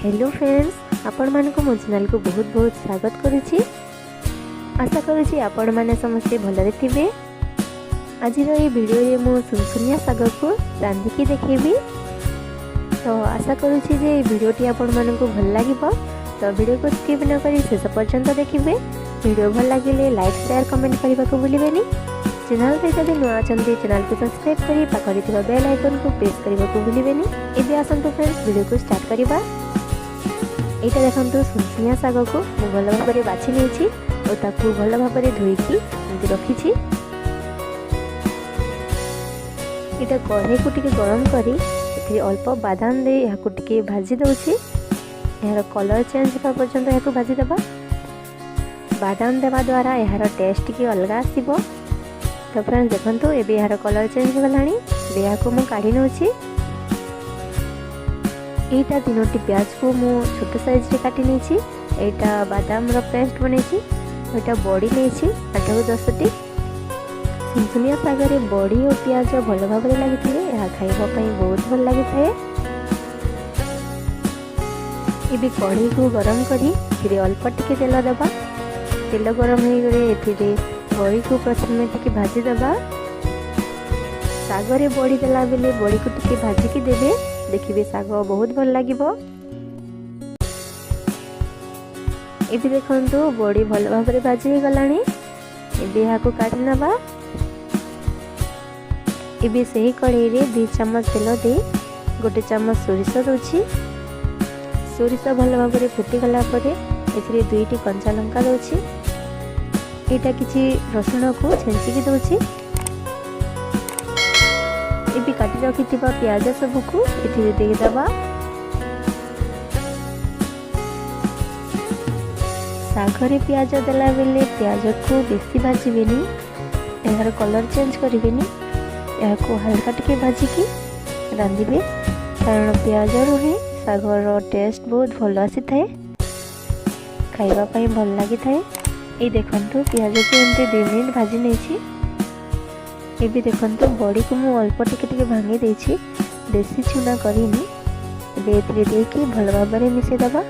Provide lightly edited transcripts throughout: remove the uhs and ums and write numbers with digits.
Hello friends, आपण मानक मो चैनल को बहुत बहुत स्वागत करुच्ची। आशा करुच्ची आपण माने समस्ते भलरे थिबे। आज ये वीडियो रे मो सुनसुनिया साग को रांधिकी देखेबी। तो आशा करुच्ची जे वीडियोटी आपण मानक भल लागिबो। तो वीडियो को स्किप न करी शेष पर्यंत देखिबे। वीडियो भल लागिले लाइक शेयर कमेंट करबा को भूलिबेनी। चैनल रे जदि नुआ चंदी चैनल को सब्सक्राइब करी पाखरि थिबा बेल आइकन को प्रेस करबा को भूलिबेनी। एबे आसंतु फ्रेंड्स वीडियो को स्टार्ट करिबा। एटा देखंतु सुनसुनिया साग को मु भल भाबरे बाछि नेछि और ताकू भल भाबरे धोईकी एमति रखिछि। एटा कढ़ाई को टिके गरम करी एथि अल्प बादाम दे याकू टिके भाजी दउछि। यार कलर चेंज होबा पर्यंत याकू भाजी देबा। बादाम देबा द्वारा यार टेस्ट टिके अलगा आसीबो। तो फ्रेंड्स देखंतु एबे यार कलर चेंज होगलानी। बे याकू मु काढी नउछि। एटा तीनोटी प्याज को मु छोट साइज रे काटी नेछि। एटा बादाम रो पेस्ट बनेछि। एटा बड़ी नेछि 8 ରୁ 10 टी। सुनसुनिया साग रे बड़ी और प्याज भल भाबरे लागिथिले या खाइबा पई बहुत भल लागिथाय। एबे कढ़ाई को गरम करी फिर अल्प टिके तेल देबा। तेल गरम हे गरे एथिरे बड़ी को प्रथमे टिके भाजी देबा। साग रे बड़ी देला बेले बड़ी को टिके भाजी की देबे। देखिए साग बहुत भल लागिबो। एबे देखंतु बड़ी भल भाबरे भाजी हे गलानी। एबे याको काटी नबा। एबे सही कढ़ाई रे 2 चम्मच तेल दे 1 चम्मच सोरिष दोछि। सोरिष भल भाबरे फुटी गला परे एथिरे 2टी कंचा लंका दोछि। एटा किछि रसुण को छेंची की दोछि। एबे काटी रखिथिबा प्याज सब को एथिरे दे दबा। सागरे प्याज देला बेले प्याज को बेसी भाजीबेनी। यार कलर चेंज करिबेनी। याको हल्का टिके भाजी की रांधिबे। कारण प्याज रे सागर टेस्ट बहुत भल आसी थाए। खाइबा पई भल लागि थाए। ए देखंतु प्याज को एमते 2 मिनिट भाजी नेछि। एबे देखंतु बड़ी को मु अल्प टिके टिके भांगी देछि। देसी चूना करिनी। एबे एथिरे देकी भल भाबरे मिसे दबा।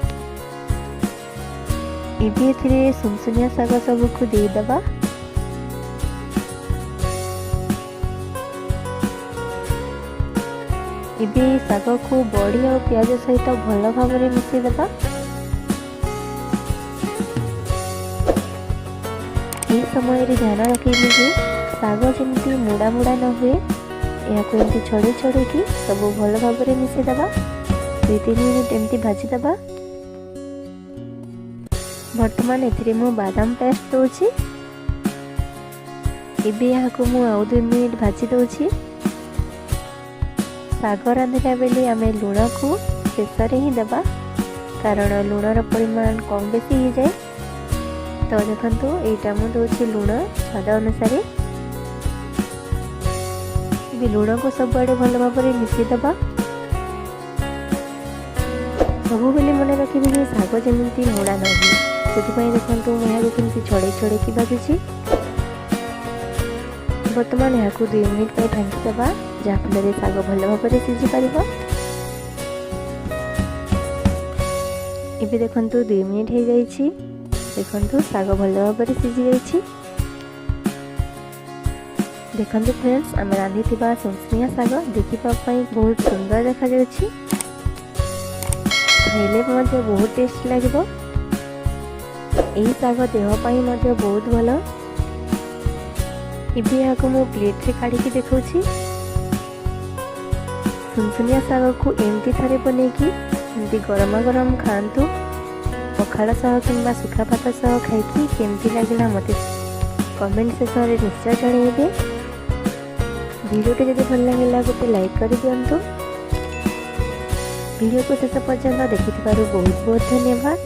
एबे एथिरे सुनसुनिया साग सब को दे दबा। एबे साग को बड़ी और प्याज सहित भल भाबरे मिसे दबा। ए समय रे ध्यान रखिबे जे साग जमती मुड़ा मुड़ा न हुए। याको एमती छड़े छड़े की सब भल भाबरे मिसे दबा। 2-3 मिनिट एमती भाजी दबा। वर्तमान एथिरे मु बादाम पेस्ट दोछि। एबे याको मु आउ 2 मिनिट भाजी दोछि। साग रांधिला बेले आमे लूण को शेषरे ही दबा। कारण लूणर परिमाण कम बेसी हो जाए। तो देखंतु एटा मु दोछि लूण स्वाद अनुसार। एबे लूण को सब आड़े भल भाबरे मिसि दबा। सब बेले मन रखिबे जे साग जेमिति मुड़ा न हो। सेति पई देखंतु मु याको केमति छड़े छड़े की भाजुछि। वर्तमान याको 2 मिनिट पई ढांकी दबा। जा फल साग भल भाबरे सिझी पारिबो। एबे देखंतु 2 मिनिट हे जाइछि। देखंतु साग भल भाबरे सिझी जाइछि। देखंतु फ्रेंड्स आम रांधिथिबा सुनसुनिया साग देखिबा पई बहुत सुंदर देखा जाउछि। खाइले मध्य बहुत टेस्ट लागिबो। एही साग देह पई मध्य बहुत भलो। एबे याको मो प्लेट रे काढी के देखौछि। सुनसुनिया साग को एमती थरे बनेकी एमती गरम गरम खांतु। पखाड़ सह किंबा सुखा भात सह खाइकी केमती लागिला मते कमेंट सेक्शन रे निश्चय जणाइबे। वीडियो टे जदि भल लागिला गोटे लाइक कर दियंतु। वीडियो को शेष पर्यंत देखिथिबारु बहुत बहुत धन्यवाद।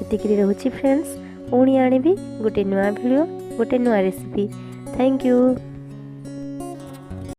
एतिकरी रहउछि फ्रेंड्स। पुणी आनिबी गोटे नुआ वीडियो गोटे नुआ रेसिपी। Thank you.